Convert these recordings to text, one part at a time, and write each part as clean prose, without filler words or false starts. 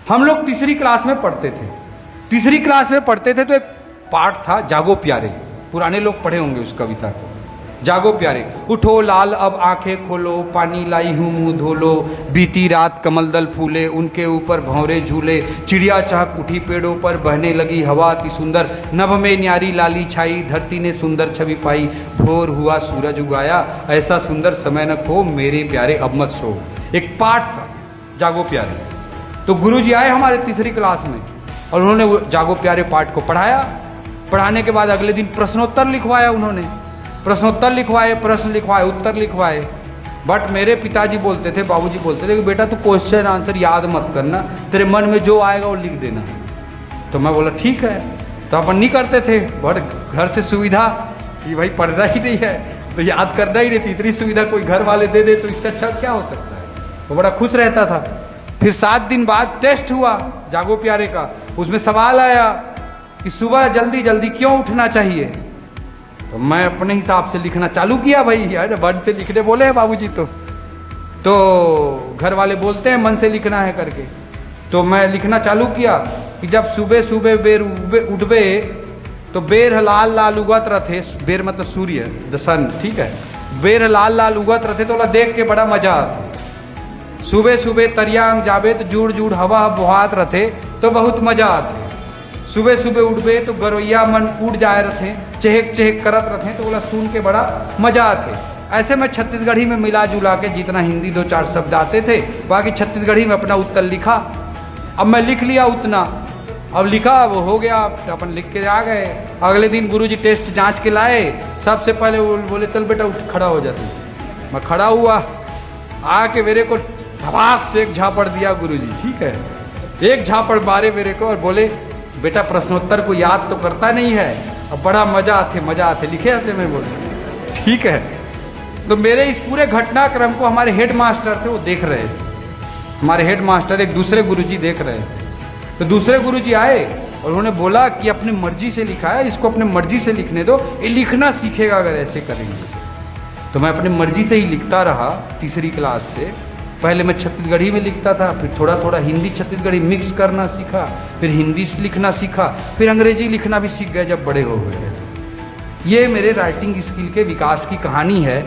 हम लोग तीसरी क्लास में पढ़ते थे। तीसरी क्लास में पढ़ते थे तो एक पाठ था जागो प्यारे, पुराने लोग पढ़े होंगे उस कविता को। जागो प्यारे, उठो लाल अब आंखें खोलो, पानी लाई हूँ मुँह धोलो, बीती रात कमल दल फूले, उनके ऊपर भंवरे झूले, चिड़िया चहक उठी पेड़ों पर, बहने लगी हवा अति सुंदर, नभ में न्यारी लाली छाई, धरती ने सुंदर छवि पाई, भोर हुआ सूरज उगाया, ऐसा सुंदर समय न खो, मेरे प्यारे अब मत सो। एक पाठ था जागो प्यारे। तो गुरुजी आए हमारे तीसरी क्लास में और उन्होंने वो जागो प्यारे पाठ को पढ़ाया। पढ़ाने के बाद अगले दिन प्रश्नोत्तर लिखवाया, उन्होंने प्रश्नोत्तर लिखवाए, प्रश्न लिखवाए, उत्तर लिखवाए। बट मेरे पिताजी बोलते थे, बाबूजी बोलते थे कि बेटा तू क्वेश्चन आंसर याद मत करना, तेरे मन में जो आएगा वो लिख देना। तो मैं बोला ठीक है। तो अपन नहीं करते थे, बट घर से सुविधा कि भाई पढ़ना ही नहीं है तो याद करना ही नहीं, इतनी सुविधा कोई घर वाले दे दे तो इससे अच्छा क्या हो सकता है। वो बड़ा खुश रहता था। फिर 7 दिन बाद टेस्ट हुआ जागो प्यारे का। उसमें सवाल आया कि सुबह जल्दी जल्दी क्यों उठना चाहिए। तो मैं अपने हिसाब से लिखना चालू किया, भाई यार मन से लिखने बोले हैं बाबूजी। तो घर वाले बोलते हैं मन से लिखना है करके। तो मैं लिखना चालू किया कि जब सुबह सुबह बेर उठबे तो बेर लाल लाल उगत रथे, बेर मतलब सूर्य द सन, ठीक है। बेर लाल लाल उगत रथे तो देख के बड़ा मजा आता। सुबह सुबह तरियांग जाबे तो जुड़ जुड़ हवा बुहात रथे तो बहुत मजा आते। सुबह सुबह उठबे तो गरोइया मन उड़ जाए रथे, चहक चहक करत रथे तो बोला सुन के बड़ा मजा आते। ऐसे मैं छत्तीसगढ़ी में मिला जुला के जितना हिंदी 2-4 शब्द आते थे बाकी छत्तीसगढ़ी में अपना उत्तर लिखा। अब मैं लिख लिया उतना, अब लिखा वो हो गया, अपन लिख के आ गए। अगले दिन गुरुजी टेस्ट जांच के लाए। सबसे पहले वो बोले चल बेटा उठ खड़ा हो जाते। मैं खड़ा हुआ, आके मेरे को धमाक से एक झापड़ दिया गुरुजी, ठीक है। एक झापड़ मारे मेरे को और बोले बेटा प्रश्नोत्तर को याद तो करता नहीं है, अब बड़ा मजा आते लिखे ऐसे में बोले, ठीक है। तो मेरे इस पूरे घटनाक्रम को हमारे हेड मास्टर थे वो देख रहे थे। हमारे हेड मास्टर एक दूसरे गुरुजी देख रहे थे। तो दूसरे गुरुजी आए और उन्होंने बोला कि अपनी मर्जी से लिखा है, इसको अपने मर्जी से लिखने दो, ये लिखना सीखेगा अगर ऐसे करेंगे। तो मैं अपनी मर्जी से ही लिखता रहा तीसरी क्लास से। पहले मैं छत्तीसगढ़ी में लिखता था, फिर थोड़ा थोड़ा हिंदी छत्तीसगढ़ी मिक्स करना सीखा, फिर हिंदी से लिखना सीखा, फिर अंग्रेजी लिखना भी सीख गए जब बड़े हो गए। ये मेरे राइटिंग स्किल के विकास की कहानी है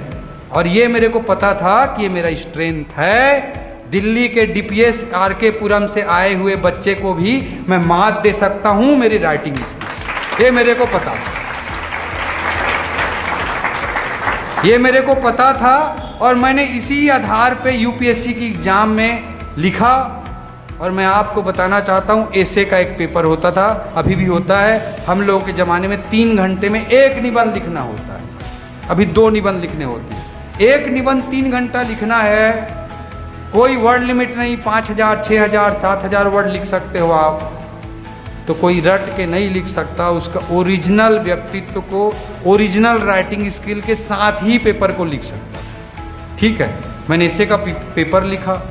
और ये मेरे को पता था कि ये मेरा स्ट्रेंथ है। दिल्ली के डीपीएस आरके पुरम से आए हुए बच्चे को भी मैं मात दे सकता हूं मेरी राइटिंग स्किल, ये मेरे को पता था। ये मेरे को पता था और मैंने इसी आधार पे यूपीएससी की एग्जाम में लिखा। और मैं आपको बताना चाहता हूँ एसे का एक पेपर होता था, अभी भी होता है। हम लोगों के ज़माने में 3 घंटे में 1 निबंध लिखना होता है, अभी 2 निबंध लिखने होते हैं। 1 निबंध 3 घंटा लिखना है, कोई वर्ड लिमिट नहीं, 5000, 6000, 7000 वर्ड लिख सकते हो आप। तो कोई रट के नहीं लिख सकता, उसका ओरिजिनल व्यक्तित्व को, ओरिजिनल राइटिंग स्किल के साथ ही पेपर को लिख सकता, ठीक है। मैंने इसे का पेपर लिखा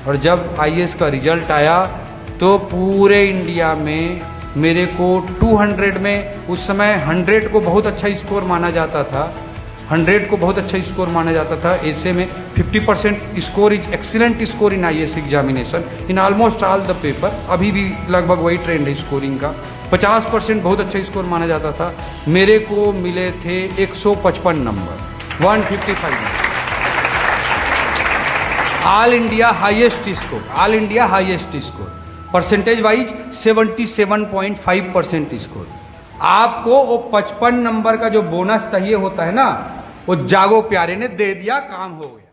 और जब आईएएस का रिजल्ट आया तो पूरे इंडिया में मेरे को 200 में, उस समय 100 को बहुत अच्छा स्कोर माना जाता था, 100 को बहुत अच्छा स्कोर माना जाता था। ऐसे में 50% score is excellent score in IAS examination in almost all the paper. अभी भी लगभग वही ट्रेंड है स्कोरिंग का। 50% बहुत अच्छा स्कोर माना जाता था। मेरे को मिले थे 155 number, 155 all India highest score, all India highest score. Percentage wise 77.5% score. आपको वो 55 नंबर का जो बोनस चाहिए होता है ना, वो जागो प्यारे ने दे दिया, काम हो गया।